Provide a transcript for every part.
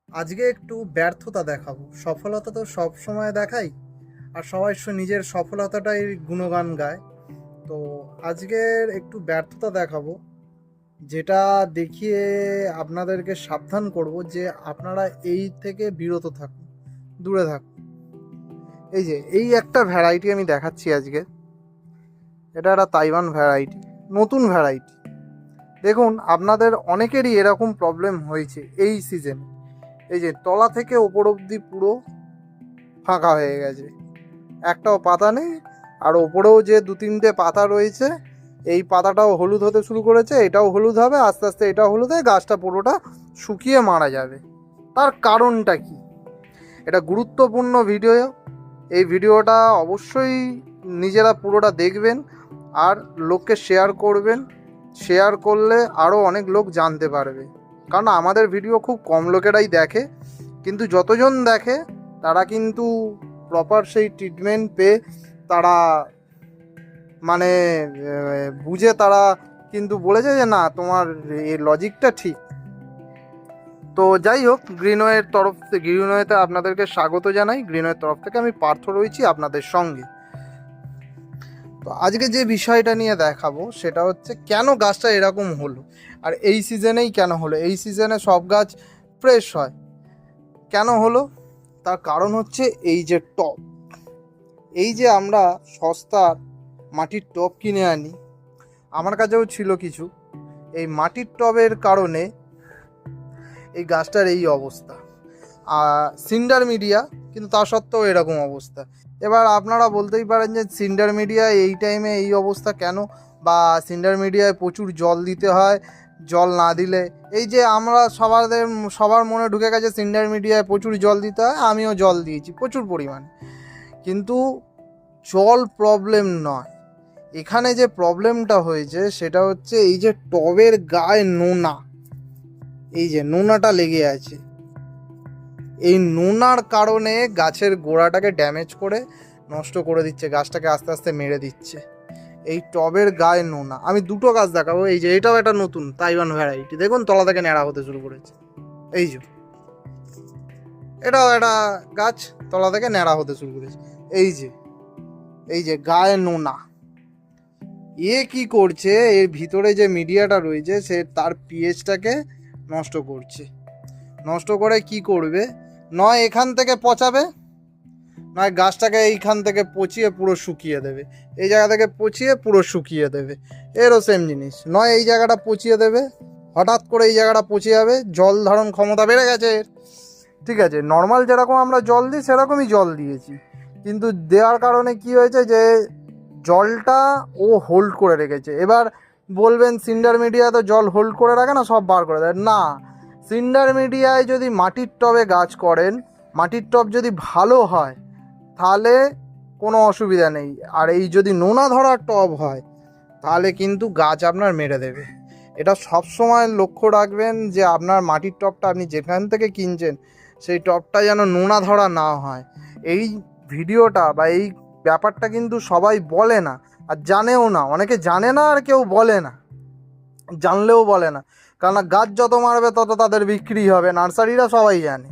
আজকে একটু ব্যর্থতা দেখাবো। সফলতা তো সব সময় দেখাই, আর সবাই নিজের সফলতাটাই গুণগান গায়। তো আজকের একটু ব্যর্থতা দেখাবো, যেটা দেখিয়ে আপনাদেরকে সাবধান করব যে আপনারা এই থেকে বিরত থাকুন, দূরে থাকুন। এই একটা ভ্যারাইটি আমি দেখাচ্ছি আজকে। এটা একটা তাইওয়ান ভ্যারাইটি, নতুন ভ্যারাইটি। দেখুন, আপনাদের অনেকেরই এরকম প্রবলেম হয়েছে এই সিজনে। এই যে তলা থেকে ওপর অবধি পুরো ফাঁকা হয়ে গেছে, একটাও পাতা নেই। আর ওপরেও যে দু তিনটে পাতা রয়েছে, এই পাতাটাও হলুদ হতে শুরু করেছে, এটাও হলুদ হবে, আস্তে আস্তে এটাও হলুদ হয়ে গাছটা পুরোটা শুকিয়ে মারা যাবে। তার কারণটা কি? এটা গুরুত্বপূর্ণ ভিডিও। এই ভিডিওটা অবশ্যই নিজেরা পুরোটা দেখবেন আর লোককে শেয়ার করবেন। শেয়ার করলে আরও অনেক লোক জানতে পারবে, কারণ আমাদের ভিডিও খুব কম লোকেরাই দেখে, কিন্তু যতজন দেখে তারা কিন্তু প্রপার সেই ট্রিটমেন্ট পেয়ে তারা মানে বুঝে তারা কিন্তু বলেছে যে না, তোমার এই লজিকটা ঠিক। তো যাই হোক, গ্রিনওয়েতে আপনাদেরকে স্বাগত জানাই। গ্রিনওয়ের তরফ থেকে আমি পার্থ রয়েছি আপনাদের সঙ্গে। তো আজকে যে বিষয়টা নিয়ে দেখাবো সেটা হচ্ছে কেন গাছটা এরকম হলো, আর এই সিজনেই কেন হলো। এই সিজনে সব গাছ ফ্রেশ হয়, কেন হলো তার কারণ হচ্ছে এই যে টব। এই যে আমরা সস্তার মাটির টব কিনে আনি, আমার কাছেও ছিল কিছু। এই মাটির টবের কারণে এই গাছটার এই অবস্থা। সিন্ডার মিডিয়া, কিন্তু তা সত্ত্বেও এরকম অবস্থা। এবার আপনারা বলতেই পারেন যে সিন্ডার মিডিয়া এই টাইমে এই অবস্থা কেন, বা সিন্ডার মিডিয়ায় প্রচুর জল দিতে হয়, জল না দিলে এই যে আমরা সবার মনে ঢুকে গেছে সিন্ডার মিডিয়ায় প্রচুর জল দিতে হয়। আমিও জল দিয়েছি প্রচুর পরিমাণে, কিন্তু জল প্রবলেম নয়। এখানে যে প্রবলেমটা হয়েছে সেটা হচ্ছে এই যে টবের গায়ে নোনা, এই যে নোনাটা লেগে আছে। এই নোনার কারণে গাছের গোড়াটাকে ড্যামেজ করে নষ্ট করে দিচ্ছে, গাছটাকে আস্তে আস্তে মেরে দিচ্ছে। এই টবের গায়ে নোনা। আমি দুটো গাছ দেখাবো। এই যে এটাও একটা নতুন তাইওয়ান ভ্যারাইটি, দেখুন তলা থেকে ন্যাড়া হতে শুরু করেছে। এই যে এটাও একটা গাছ, তলা থেকে ন্যাড়া হতে শুরু করেছে। এই যে গায়ে নোনা। কি করছে, এর ভিতরে যে মিডিয়াটা রয়েছে সে তার পিএইচটাকে নষ্ট করছে। নষ্ট করে কি করবে, নয় এখান থেকে পচাবে, নয় গাছটাকে এইখান থেকে পচিয়ে পুরো শুকিয়ে দেবে। এই জায়গা থেকে পচিয়ে পুরো শুকিয়ে দেবে। এরও সেম জিনিস, নয় এই জায়গাটা পচিয়ে দেবে, হঠাৎ করে এই জায়গাটা পচে যাবে, জল ধারণ ক্ষমতা বেড়ে গেছে। ঠিক আছে, নর্মাল যেরকম আমরা জল দিই সেরকমই জল দিয়েছি, কিন্তু দেওয়ার কারণে কি হয়েছে যে জলটা ও হোল্ড করে রেখেছে। এবার বলবেন সিন্ডার মিডিয়া তো জল হোল্ড করে রাখে না, সব বার করে দেয়। না, সিন্ডার মিডিয়ায় যদি মাটির টবে গাছ করেন, মাটির টব যদি ভালো হয় তাহলে কোনো অসুবিধা নেই। আর এই যদি নোনা ধরার টব হয় তাহলে কিন্তু গাছ আপনার মেরে দেবে। এটা সবসময় লক্ষ্য রাখবেন যে আপনার মাটির টবটা আপনি যেখান থেকে কিনছেন সেই টবটা যেন নোনা ধরা না হয়। এই ভিডিওটা বা এই ব্যাপারটা কিন্তু সবাই বলে না, আর জানেও না। অনেকে জানে না আর কেউ বলে না, জানলেও বলে না। কারণ গাছ যত মারবে তত তাদের বিক্রি হবে, নার্সারিরা সবাই জানে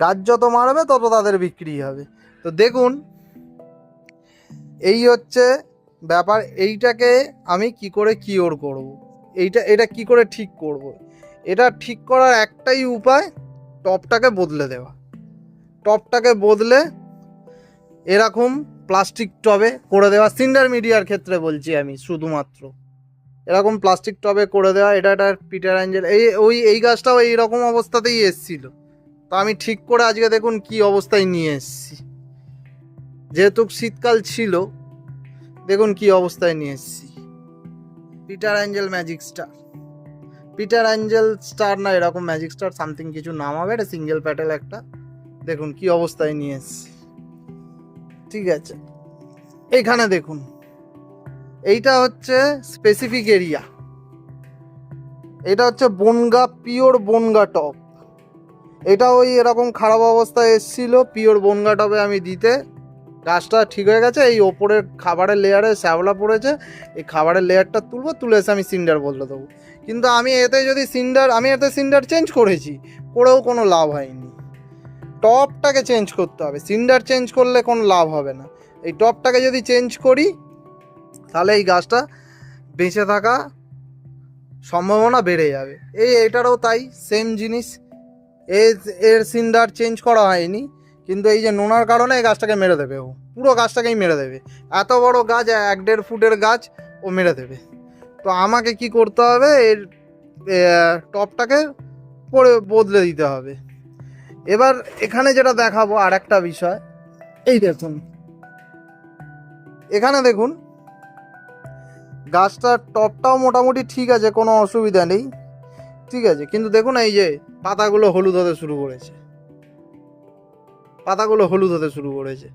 গাছ যত মারবে তত তাদের বিক্রি হবে। তো দেখুন, এই হচ্ছে ব্যাপার। এইটাকে আমি কি করে কিওর করব, এটা কি করে ঠিক করব। এটা ঠিক করার একটাই উপায়, টবটাকে বদলে দেওয়া। টবটাকে বদলে এরকম প্লাস্টিক টবে করে দেওয়া। সিন্ডার মিডিয়ার ক্ষেত্রে বলছি আমি, শুধুমাত্র এরকম প্লাস্টিক টবে করে দেওয়া। এটা একটা পিটার অ্যাঞ্জেল, এই গাছটাও এইরকম অবস্থাতেই এসছিল। তো আমি ঠিক করে আজকে দেখুন কি অবস্থায় নিয়ে এসেছি। যেহেতু শীতকাল ছিল, দেখুন কি অবস্থায় নিয়ে এসেছি। Peter Angel magic star, Peter Angel star না এরকম ম্যাজিক স্টার সামথিং কিছু নাম হবে, এটা সিঙ্গেল প্যাটেল একটা। দেখুন কি অবস্থায় নিয়ে এসেছি। ঠিক আছে, এইখানে দেখুন, এইটা হচ্ছে স্পেসিফিক এরিয়া। এটা হচ্ছে বনগা, পিওর বনগা টপ। এটা ওই এরকম খারাপ অবস্থায় এসেছিল পিওর বনগা টবে আমি দিতে। গাছটা ঠিক হয়ে গেছে, এই ওপরের খাবারের লেয়ারে শ্যাওলা পড়েছে, এই খাবারের লেয়ারটা তুলে এসে আমি সিন্ডার বদলে দেবো। কিন্তু আমি এতে সিন্ডার চেঞ্জ করেছি, করেও কোনো লাভ হয়নি। টপটাকে চেঞ্জ করতে হবে, সিন্ডার চেঞ্জ করলে কোনো লাভ হবে না। এই টপটাকে যদি চেঞ্জ করি তাহলে এই গাছটা বেঁচে থাকা সম্ভাবনা বেড়ে যাবে। এটারও তাই সেম জিনিস, এর সিন্ডার চেঞ্জ করা হয়নি, কিন্তু এই যে নোনার কারণে এই গাছটাকে মেরে দেবে, ও পুরো গাছটাকেই মেরে দেবে। এত বড় গাছ, 1-1.5 ফুটের গাছ, ও মেরে দেবে। তো আমাকে কি করতে হবে, এর টপটাকে বদলে দিতে হবে। এবার এখানে যেটা দেখাবো আর একটা বিষয়, এই দেখুন, এখানে দেখুন গাছটার টপটাও মোটামুটি ঠিক আছে, কোনো অসুবিধা নেই, ঠিক আছে। কিন্তু দেখুন এই যে পাতাগুলো হলুদ হতে শুরু করেছে।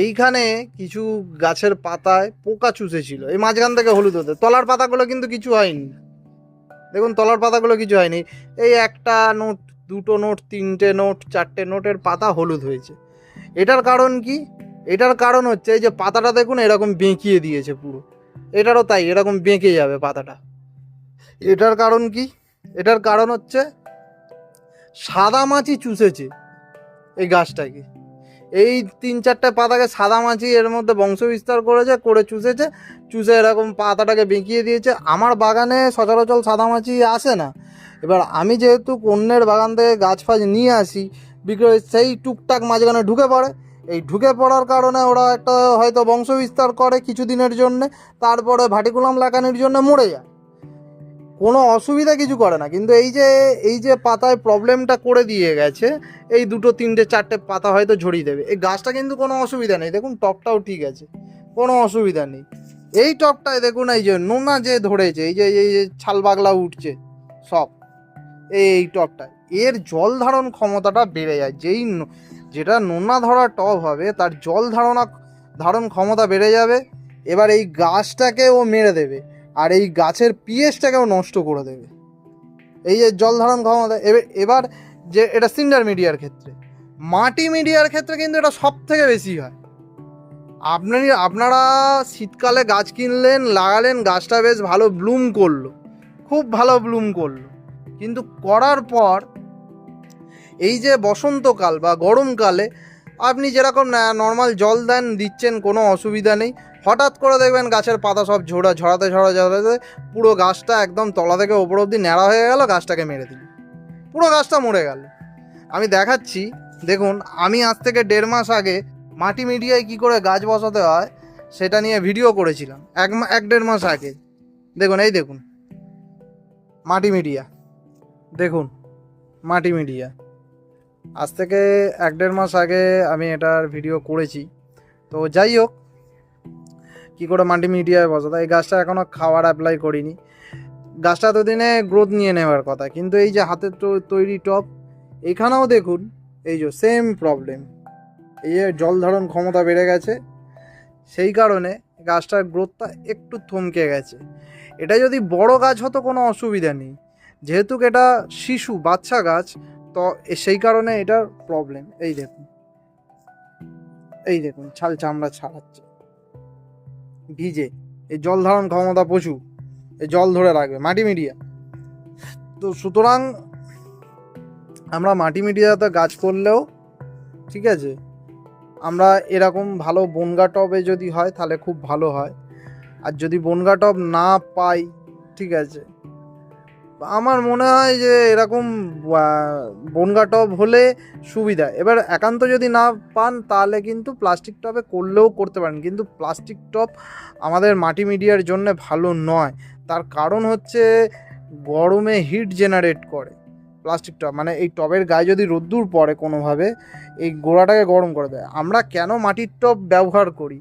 এইখানে কিছু গাছের পাতায় পোকা চুষেছিল, এই মাঝখান থেকে হলুদ হতে। তলার পাতাগুলো কিন্তু কিছু হয়নি, দেখুন তলার পাতাগুলো কিছু হয়নি। এই 1টা নোট, 2টো নোট, 3টে নোট, 4টে নোটের পাতা হলুদ হয়েছে। এটার কারণ কি? এটার কারণ হচ্ছে এই যে পাতাটা দেখুন এরকম বেঁকিয়ে দিয়েছে পুরো, এটারও তাই, এরকম বেঁকে যাবে পাতাটা। এটার কারণ কি? এটার কারণ হচ্ছে সাদা মাছি চুষেছে এই গাছটাকে। এই 3-4টে পাতাকে সাদা মাছি এর মধ্যে বংশ বিস্তার করে চুষে এরকম পাতাটাকে বেঁকিয়ে দিয়েছে। আমার বাগানে সচরাচর সাদা মাছি আসে না, এবার আমি যেহেতু অন্যের বাগান থেকে গাছ ফাছ নিয়ে আসি বিক্রয়, সেই টুকটাক মাঝখানে ঢুকে পড়ে। এই ঢুকে পড়ার কারণে ওরা একটা হয়তো বংশ বিস্তার করে কিছুদিনের জন্যে, তারপরে ভাটিকুলাম লাগানোর জন্য মরে যায়, কোনো অসুবিধা কিছু করে না। কিন্তু এই যে পাতায় প্রবলেমটা করে দিয়ে গেছে, এই 2-3-4টে পাতা হয়তো ঝরিয়ে দেবে। এই গাছটা কিন্তু কোনো অসুবিধা নেই, দেখুন টপটাও ঠিক আছে, কোনো অসুবিধা নেই। এই টপটায় দেখুন এই যে নোনা যে ধরেছে, এই যে ছাল বাগলা উঠছে সব, এই টপটায় এর জল ধারণ ক্ষমতাটা বেড়ে যায়। যেটা নোনা ধরা টব হবে তার জল ধারণ ক্ষমতা বেড়ে যাবে। এবার এই গাছটাকে ও মেরে দেবে, আর এই গাছের পিএইচটাকেও নষ্ট করে দেবে, এই যে জল ধারণ ক্ষমতা। এবার যে এটা সিন্ডার মিডিয়ার ক্ষেত্রে, মাটি মিডিয়ার ক্ষেত্রে কিন্তু এটা সব থেকে বেশি হয়। আপনারা শীতকালে গাছ কিনলেন, লাগালেন, গাছটা বেশ ভালো ব্লুম করলো, খুব ভালো ব্লুম করলো, কিন্তু করার পর এই যে বসন্তকাল বা গরমকালে আপনি যেরকম নর্মাল জল দিচ্ছেন কোনো অসুবিধা নেই, হঠাৎ করে দেখবেন গাছের পাতা সব ঝরাতে পুরো গাছটা একদম তলা থেকে ওপর অবধি ন্যাড়া হয়ে গেল, গাছটাকে মেরে দিল, পুরো গাছটা মরে গেল। আমি দেখাচ্ছি, দেখুন আমি আজ থেকে 1.5 মাস আগে মাটি মিডিয়ায় কি করে গাছ বসাতে হয় সেটা নিয়ে ভিডিও করেছিলাম, 1-1.5 মাস আগে। দেখুন এই দেখুন মাটি মিডিয়া, দেখুন মাটি মিডিয়া, আজ থেকে 1-1.5 মাস আগে আমি এটার ভিডিও করেছি। তো যাই হোক, কী করে মাটি মিডিয়ায় বসাতে, এই গাছটা এখনও খাবার অ্যাপ্লাই করিনি, গাছটা এতদিনে গ্রোথ নিয়ে নেওয়ার কথা। কিন্তু এই যে হাতের তৈরি টব, এখানেও দেখুন এই যে সেম প্রবলেম, এই যে জল ধারণ ক্ষমতা বেড়ে গেছে, সেই কারণে গাছটার গ্রোথটা একটু থমকে গেছে। এটা যদি বড় গাছ হতো কোনো অসুবিধা নেই, যেহেতু এটা শিশু বাচ্চা গাছ, তো সেই কারণে এটার প্রবলেম। এই দেখুন ছাল চামড়া ছাড়াচ্ছে, ভিজে, এই জল ধারণ ক্ষমতা প্রচুর, এই জল ধরে রাখবে মাটি মিডিয়া। তো সুতরাং আমরা মাটি মিডিয়াতে গাছ করলেও ঠিক আছে, আমরা এরকম ভালো বনগা টবে যদি হয় তাহলে খুব ভালো হয়। আর যদি বনগা টব না পাই, ঠিক আছে, আমার মনে হয় যে এরকম বনগা টব হলে সুবিধা। এবার একান্ত যদি না পান তাহলে কিন্তু প্লাস্টিক টবে করলেও করতে পারেন, কিন্তু প্লাস্টিক টব আমাদের মাটি মিডিয়ার জন্য ভালো নয়। তার কারণ হচ্ছে গরমে হিট জেনারেট করে প্লাস্টিক টব, মানে এই টবের গায়ে যদি রোদ্দুর পড়ে কোনোভাবে এই গোড়াটাকে গরম করে দেয়। আমরা কেন মাটির টব ব্যবহার করি,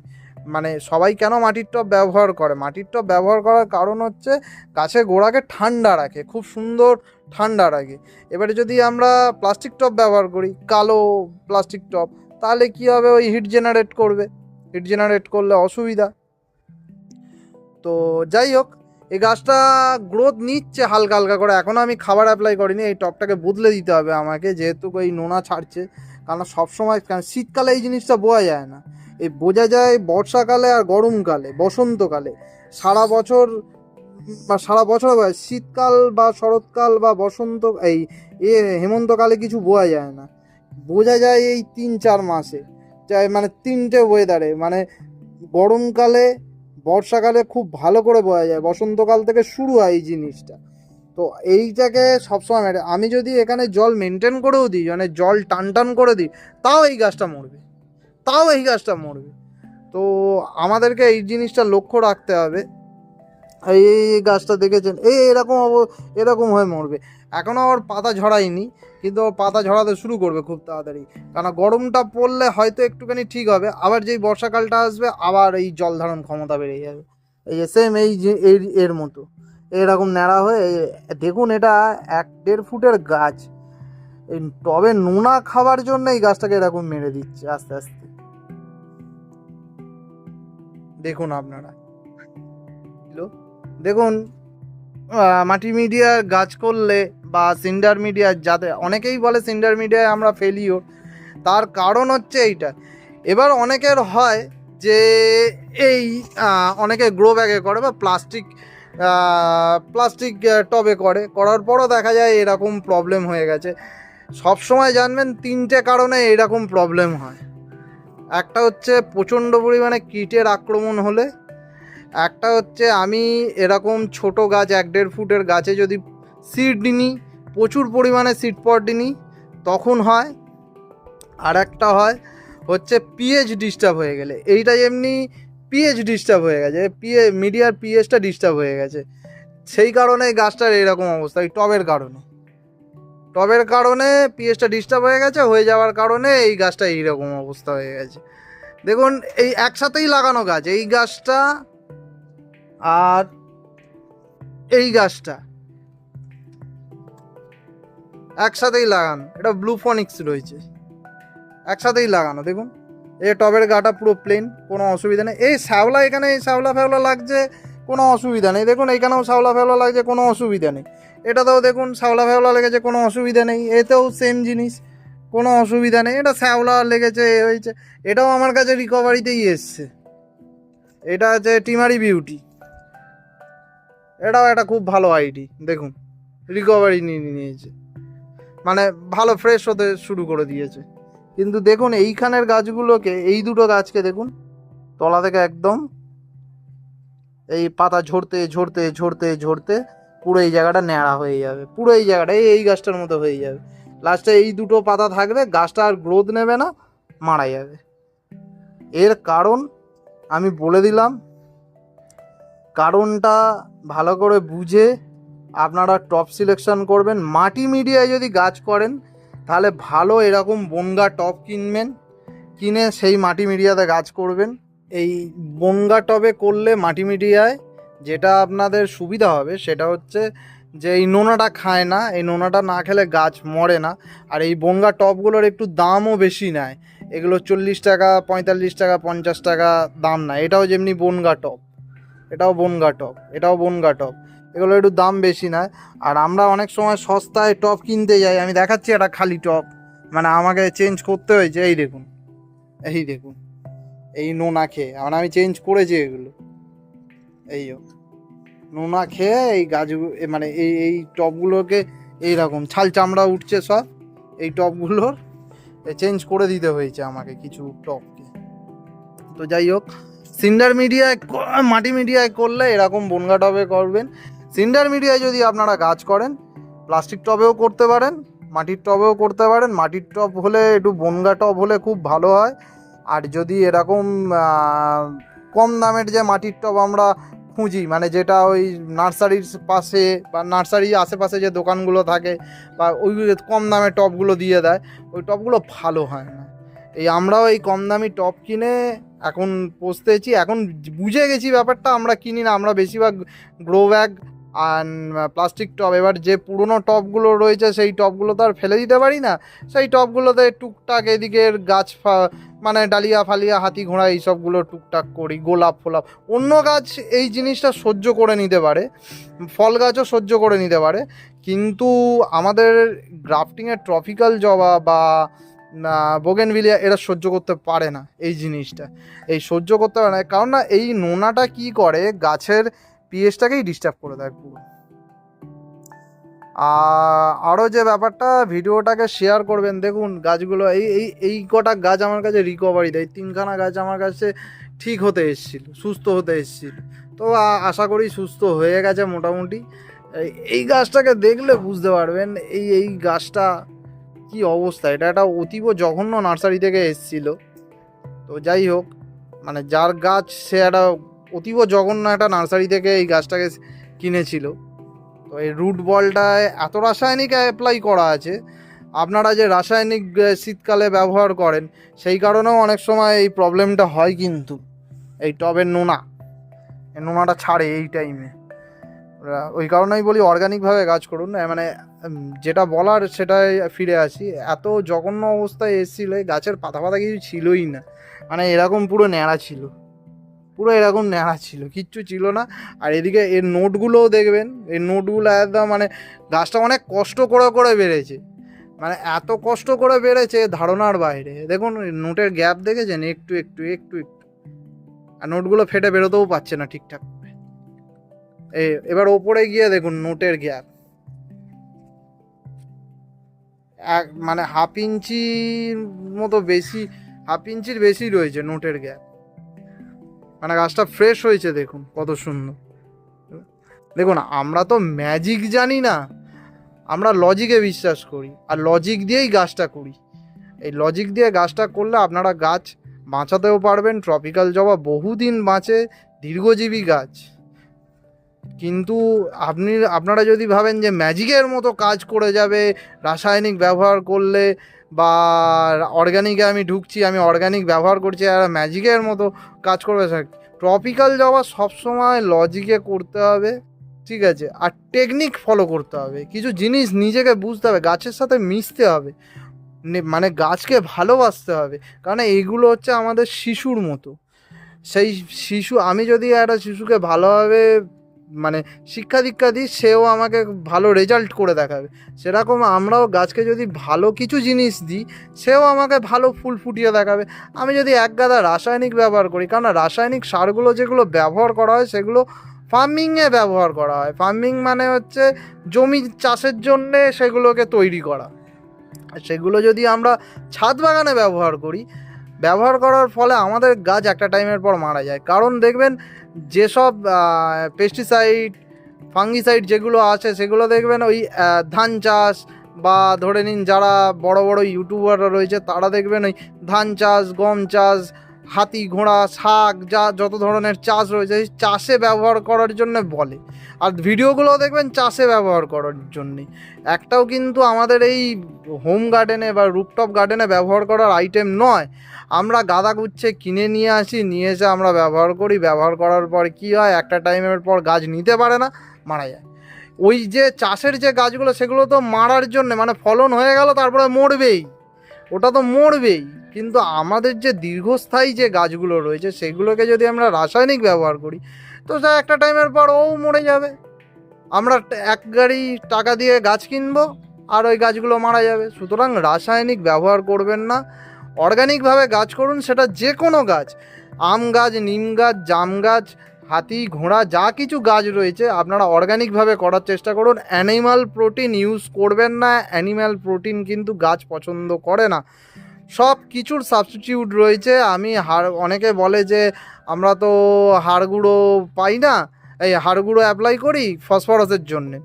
মানে সবাই কেন মাটির টব ব্যবহার করে, মাটির টব ব্যবহার করার কারণ হচ্ছে গাছের গোড়াকে ঠান্ডা রাখে, খুব সুন্দর ঠান্ডা রাখে। এবারে যদি আমরা প্লাস্টিক টব ব্যবহার করি, কালো প্লাস্টিক টব, তাহলে কি হবে, ওই হিট জেনারেট করবে, হিট জেনারেট করলে অসুবিধা। তো যাই হোক, এই গাছটা গ্রোথ নিচ্ছে হালকা হালকা করে, এখনও আমি খাবার অ্যাপ্লাই করিনি, এই টবটাকে বদলে দিতে হবে আমাকে, যেহেতু এই নোনা ছাড়ছে। কারণ সবসময়, কারণ শীতকালে এই জিনিসটা বোঝা যায় না, এই বোঝা যায় বর্ষাকালে আর গরমকালে, বসন্তকালে। সারা বছর বা সারা বছর শীতকাল বা শরৎকাল বা বসন্ত এই হেমন্তকালে কিছু বোঝা যায় না, বোঝা যায় এই 3-4 মাসে, মানে 3টে ওয়েদারে, মানে গরমকালে, বর্ষাকালে খুব ভালো করে বোঝা যায়, বসন্তকাল থেকে শুরু হয় এই জিনিসটা। তো এইটাকে সবসময় আমি যদি এখানে জল মেনটেন করেও দিই, মানে জল টান করে দিই, তাও এই গাছটা মরবে। তো আমাদেরকে এই জিনিসটা লক্ষ্য রাখতে হবে। এই গাছটা দেখেছেন, এরকম হয়ে মরবে। এখনও আবার পাতা ঝরায়নি, কিন্তু পাতা ঝরাতে শুরু করবে খুব তাড়াতাড়ি, কারণ গরমটা পড়লে হয়তো একটুখানি ঠিক হবে, আবার যেই বর্ষাকালটা আসবে আবার এই জল ধারণ ক্ষমতা বেড়ে যাবে। এই সেম এই যে এর মতো এরকম ন্যাড়া হয়ে, দেখুন এটা 1-1.5 ফুটের গাছ, এই টবে নোনা খাবার জন্য এই গাছটাকে এরকম মেরে দিচ্ছে আস্তে আস্তে। দেখুন আপনারা, দেখুন মাটি মিডিয়া গাছ করলে বা সিন্ডার মিডিয়া, যাতে অনেকেই বলে সিন্ডার মিডিয়ায় আমরা ফেলিওর, তার কারণ হচ্ছে এইটা। এবার অনেকের হয় যে এই অনেকে গ্রো ব্যাগে করে বা প্লাস্টিক টবে করার পরও দেখা যায় এরকম প্রবলেম হয়ে গেছে। সব সময় জানবেন 3টে কারণে এরকম প্রবলেম হয়। একটা হচ্ছে প্রচণ্ড পরিমাণে কীটের আক্রমণ হলে, একটা হচ্ছে আমি এরকম ছোট গাছ 1-1.5 ফুটের গাছে যদি সিড নিই, প্রচুর পরিমাণে সিড পট নিই, তখন হয়। আর একটা হচ্ছে পিএইচ ডিস্টার্ব হয়ে গেলে। এইটা এমনি পিএইচ ডিস্টার্ব হয়ে গেছে, মিডিয়ার পিএইচটা ডিস্টার্ব হয়ে গেছে, সেই কারণে গাছটার এরকম অবস্থা। এই টবের কারণে পিএইচটা ডিস্টার্ব হয়ে যাওয়ার কারণে এই গাছটা এইরকম অবস্থা হয়ে গেছে। দেখুন এই একসাথেই লাগানো গাছ, এই গাছটা আর এই গাছটা একসাথেই লাগানো, এটা ব্লু ফনিক্স রয়েছে, একসাথেই লাগানো। দেখুন এই টবের গাটা পুরো প্লেন, কোনো অসুবিধা নেই। এই শ্যাওলা, এখানে এই শ্যাওলা ফেওলা লাগছে, কোনো অসুবিধা নেই। দেখুন এইখানেও শ্যাওলা ফেওলা লাগছে, কোনো অসুবিধা নেই। এটাতেও দেখুন শ্যাওলা ফেওলা লেগেছে, কোনো অসুবিধা নেই। এতেও সেম জিনিস, কোনো অসুবিধা নেই। এটা শ্যাওলা লেগেছে, হয়েছে, এটাও আমার কাছে রিকভারিতেই এসছে। এটা আছে টিমারি বিউটি, এটাও একটা খুব ভালো আইডি। দেখুন রিকভারি নিয়েছে, মানে ভালো ফ্রেশ হতে শুরু করে দিয়েছে। কিন্তু দেখুন এইখানের গাছগুলোকে, এই দুটো গাছকে দেখুন, তলা থেকে একদম এই পাতা ঝরতে পুরো এই জায়গাটা ন্যাড়া হয়ে যাবে, পুরো এই জায়গাটা এই গাছটার মতো হয়ে যাবে। লাস্টে এই দুটো পাতা থাকবে, গাছটা আর গ্রোথ নেবে না, মারা যাবে। এর কারণ আমি বলে দিলাম, কারণটা ভালো করে বুঝে আপনারা টপ সিলেকশন করবেন। মাটি মিডিয়ায় যদি গাছ করেন তাহলে ভালো এরকম বনগা টপ কিনে সেই মাটি মিডিয়াতে গাছ করবেন। এই বনগা টবে করলে মাটি মিডিয়ায় যেটা আপনাদের সুবিধা হবে সেটা হচ্ছে যে এই নোনাটা খায় না, এই নোনাটা না খেলে গাছ মরে না। আর এই বনগা টবগুলোর একটু দামও বেশি নেয়, এগুলো 40 টাকা, 45 টাকা, 50 টাকা দাম নেয়। এটাও যেমনি বনগা টব, এটাও বনগা টব, এগুলো একটু দাম বেশি নেয়। আর আমরা অনেক সময় সস্তায় টব কিনতে যাই, আমি দেখাচ্ছি একটা খালি টব, মানে আমাকে চেঞ্জ করতে হয়েছে। এই দেখুন এই নোনা খেয়ে, মানে আমি চেঞ্জ করেছি এগুলো, এই নোনা খেয়ে এই গাছগুলো, মানে এই টবগুলোকে এইরকম ছাল চামড়া উঠছে সব, এই টবগুলোর চেঞ্জ করে দিতে হয়েছে আমাকে কিছু টবকে। তো যাই হোক, সিন্ডার মিডিয়ায়, মাটি মিডিয়ায় করলে এরকম বনগা টবে করবেন। সিন্ডার মিডিয়ায় যদি আপনারা গাছ করেন, প্লাস্টিক টবেও করতে পারেন, মাটির টবেও করতে পারেন। মাটির টব হলে একটু বনগা টব হলে খুব ভালো হয়। আর যদি এরকম কম দামের যে মাটির টব আমরা খুঁজি, মানে যেটা ওই নার্সারির পাশে বা নার্সারির আশেপাশে যে দোকানগুলো থাকে বা ওই কম দামে টবগুলো দিয়ে দেয়, ওই টবগুলো ভালো হয় না। আমরাও এই কম দামি টব কিনে এখন পৌঁছতেছি, এখন বুঝে গেছি ব্যাপারটা। আমরা কিনি না, আমরা বেশিরভাগ গ্রো ব্যাগ আর প্লাস্টিক টব। এবার যে পুরনো টবগুলো রয়েছে সেই টবগুলো তো আর ফেলে দিতে পারি না, সেই টবগুলোতে টুকটাক এদিকের গাছ মানে ডালিয়া ফালিয়া, হাতি ঘোড়া এইসবগুলো টুকটাক করি, গোলাপ ফোলাপ। অন্য গাছ এই জিনিসটা সহ্য করে নিতে পারে, ফল গাছও সহ্য করে নিতে পারে, কিন্তু আমাদের গ্রাফটিংয়ের ট্রপিক্যাল জবা বা না বোগেনভিলিয়া এরা সহ্য করতে পারে না এই জিনিসটা, এই সহ্য করতে পারে না, কারণ না এই নোনাটা কি করে গাছের পিএইচটাকেই ডিস্টার্ব করে দেয় পুরো। আরও যে ব্যাপারটা, ভিডিওটাকে শেয়ার করবেন। দেখুন গাছগুলো এই এই এই কটা গাছ আমার কাছে রিকভারি দেয়, 3খানা গাছ আমার কাছে ঠিক হতে এসেছিল, সুস্থ হতে এসেছিল। তো আশা করি সুস্থ হয়ে গেছে মোটামুটি। এই গাছটাকে দেখলে বুঝতে পারবেন এই এই গাছটা কি অবস্থা। এটা একটা অতীব জঘন্য নার্সারি থেকে এসেছিল। তো যাই হোক, মানে যার গাছ সে একটা অতীব জঘন্য একটা নার্সারি থেকে এই গাছটাকে কিনেছিল। তো এই রুট বলটায় এত রাসায়নিক অ্যাপ্লাই করা আছে, আপনারা যে রাসায়নিক শীতকালে ব্যবহার করেন সেই কারণেও অনেক সময় এই প্রবলেমটা হয়। কিন্তু এই টবের নোনাটা ছাড়ে এই টাইমে। ওই কারণেই বলি অর্গানিকভাবে গাছ করুন। মানে যেটা বলার সেটাই ফিরে আসি, এত জঘন্য অবস্থায় এসেছিল, গাছের পাতা কিছু ছিলই না, মানে এরকম পুরো ন্যাড়া ছিল, পুরো এরকম ন্যাড়া ছিল, কিচ্ছু ছিল না। আর এদিকে এর নোটগুলোও দেখবেন, এই নোটগুলো একদম মানে গাছটা অনেক কষ্ট করে করে বেড়েছে, মানে এত কষ্ট করে বেড়েছে ধারণার বাইরে। দেখুন নোটের গ্যাপ দেখেছেন, একটু একটু একটু একটু, আর নোটগুলো ফেটে বেরোতেও পারছে না ঠিকঠাক। এবার ওপরে গিয়ে দেখুন নোটের গ্যাপ মানে হাফ ইঞ্চির মতো বেশি, হাফ ইঞ্চির বেশি রয়েছে নোটের গ্যাপ। মানে গাছটা ফ্রেশ হয়েছে, দেখুন কত সুন্দর। দেখুন আমরা তো ম্যাজিক জানি না, আমরা লজিকে বিশ্বাস করি, আর লজিক দিয়েই গাছটা করি। এই লজিক দিয়ে গাছটা করলে আপনারা গাছ বাঁচাতেও পারবেন। ট্রপিক্যাল জবা বহুদিন বাঁচে, দীর্ঘজীবী গাছ। কিন্তু আপনারা যদি ভাবেন যে ম্যাজিকের মতো কাজ করে যাবে রাসায়নিক ব্যবহার করলে, বা অর্গ্যানিকে আমি ঢুকছি, আমি অর্গ্যানিক ব্যবহার করছি আর ম্যাজিকের মতো কাজ করবে, ট্রপিক্যাল জবা সবসময় লজিকে করতে হবে, ঠিক আছে? আর টেকনিক ফলো করতে হবে, কিছু জিনিস নিজেকে বুঝতে হবে, গাছের সাথে মিশতে হবে, মানে গাছকে ভালোবাসতে হবে। কারণ এইগুলো হচ্ছে আমাদের শিশুর মতো। সেই শিশু, আমি যদি একটা শিশুকে ভালোভাবে মানে শিক্ষা দীক্ষা দিই, সেও আমাকে ভালো রেজাল্ট করে দেখাবে। সেরকম আমরাও গাছকে যদি ভালো কিছু জিনিস দিই, সেও আমাকে ভালো ফুল ফুটিয়ে দেখাবে। আমি যদি একগাদা রাসায়নিক ব্যবহার করি, কারণ রাসায়নিক সারগুলো যেগুলো ব্যবহার করা হয় সেগুলো ফার্মিংয়ে ব্যবহার করা হয়। ফার্মিং মানে হচ্ছে জমি চাষের জন্যে সেগুলোকে তৈরি করা। সেগুলো যদি আমরা ছাদ বাগানে ব্যবহার করি, ব্যবহার করার ফলে আমাদের গাছ একটা টাইমের পর মারা যায়। কারণ দেখবেন যেসব পেস্টিসাইড, ফাঙ্গিসাইড যেগুলো আছে সেগুলো দেখবেন ওই ধান চাষ, বা ধরে নিন যারা বড় বড় ইউটিউবাররা রয়েছে তারা দেখবেন ওই ধান চাষ, গম চাষ, হাতি ঘোড়া, শাক, যত ধরনের চাষ রয়েছে সেই চাষে ব্যবহার করার জন্য বলে। আর ভিডিওগুলোও দেখবেন চাষে ব্যবহার করার জন্যে। একটাও কিন্তু আমাদের এই হোম গার্ডেনে বা রুফটপ গার্ডেনে ব্যবহার করার আইটেম নয়। আমরা গাদা গুচ্ছে কিনে নিয়ে আসি, নিয়ে এসে আমরা ব্যবহার করি। ব্যবহার করার পর কী হয়, একটা টাইমের পর গাছ নিতে পারে না, মারা যায়। ওই যে চাষের যে গাছগুলো সেগুলো তো মারার জন্যে, মানে ফলন হয়ে গেল তারপরে মরবেই, ওটা তো মরবেই। কিন্তু আমাদের যে দীর্ঘস্থায়ী যে গাছগুলো রয়েছে সেগুলোকে যদি আমরা রাসায়নিক ব্যবহার করি, তো যা একটা টাইমের পর ও মরে যাবে। আমরা এক গাড়ি টাকা দিয়ে গাছ কিনবো আর ওই গাছগুলো মারা যাবে। সুতরাং রাসায়নিক ব্যবহার করবেন না, অর্গানিকভাবে গাছ করুন। সেটা যে কোনো গাছ, আম গাছ, নিম গাছ, জাম গাছ, হাতি ঘোড়া, যা কিছু গাছ রয়েছে আপনারা অর্গানিকভাবে করার চেষ্টা করুন। অ্যানিম্যাল প্রোটিন ইউজ করবেন না, অ্যানিম্যাল প্রোটিন কিন্তু গাছ পছন্দ করে না। সব কিছুর সাবস্টিটিউট রয়েছে। অনেকে বলে যে আমরা তো হাড় গুঁড়ো পাই না, এই হাড় গুঁড়ো অ্যাপ্লাই করি ফসফরাসের জন্যে।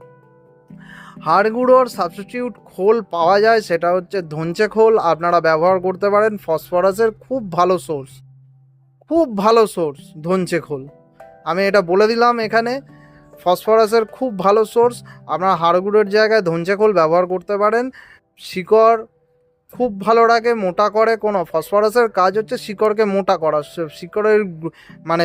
হাড় গুঁড়োর সাবস্টিটিউট খোল পাওয়া যায়, সেটা হচ্ছে ধনচে খোল। আপনারা ব্যবহার করতে পারেন, ফসফরাসের খুব ভালো সোর্স, খুব ভালো সোর্স ধনচে খোল। আমি এটা বলে দিলাম এখানে, ফসফরাসের খুব ভালো সোর্স। আপনারা হাড় গুঁড়োর জায়গায় ধনচে খোল ব্যবহার করতে পারেন। শিকড় খুব ভালো রাখে, মোটা করে। কোনো ফসফরাসের কাজ হচ্ছে শিকড়কে মোটা করা, শিকড়ের মানে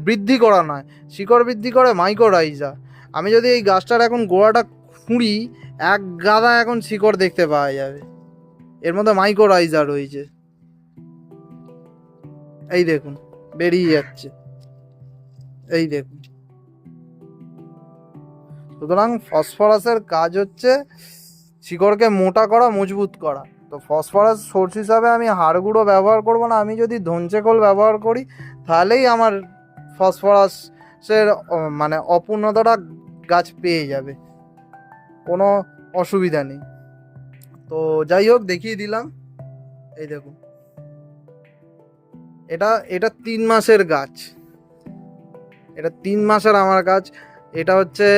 বৃদ্ধি করা নয়, শিকড় বৃদ্ধি করে মাইক্রোরাইজা। আমি যদি এই গাছটার এখন গোড়াটা খুঁড়ি, এক গাদা এখন শিকড় দেখতে পাওয়া যাবে, এর মধ্যে মাইক্রোরাইজা রয়েছে। এই দেখুন বেরিয়ে যাচ্ছে, এই দেখুন। সুতরাং ফসফরাসের কাজ হচ্ছে শিকড়কে মোটা করা, মজবুত করা। তো ফসফরাস সোর্স হিসাবে আমি হাড় গুঁড়ো ব্যবহার করব না, আমি যদি ধনচে খোল ব্যবহার করি তাহলেই আমার ফসফরাসের মানে অপূর্ণতাটা গাছ পেয়ে যাবে, কোনো অসুবিধা নেই। তো যাই হোক, দেখিয়ে দিলাম। এই দেখুন, এটা 3 মাসের গাছ, এটা 3 মাসের আমার গাছ। এটা হচ্ছে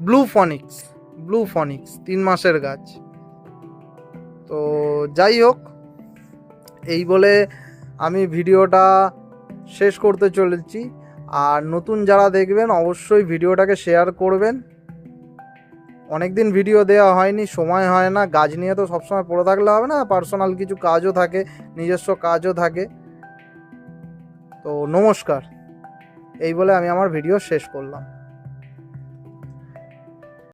ব্লু ফনিক্স 3 মাসের গাছ। তো যাই হোক, এই বলে আমি ভিডিওটা শেষ করতে চলেছি। আর নতুন যারা দেখবেন অবশ্যই ভিডিওটাকে শেয়ার করবেন। অনেক দিন ভিডিও দেওয়া হয়নি, সময় হয় না, গাছ নিয়ে তো সবসময় পড়ে থাকলে হবে না, পার্সোনাল কিছু কাজও থাকে, নিজস্ব কাজও থাকে। তো নমস্কার, এই বলে আমি আমার ভিডিও শেষ করলাম।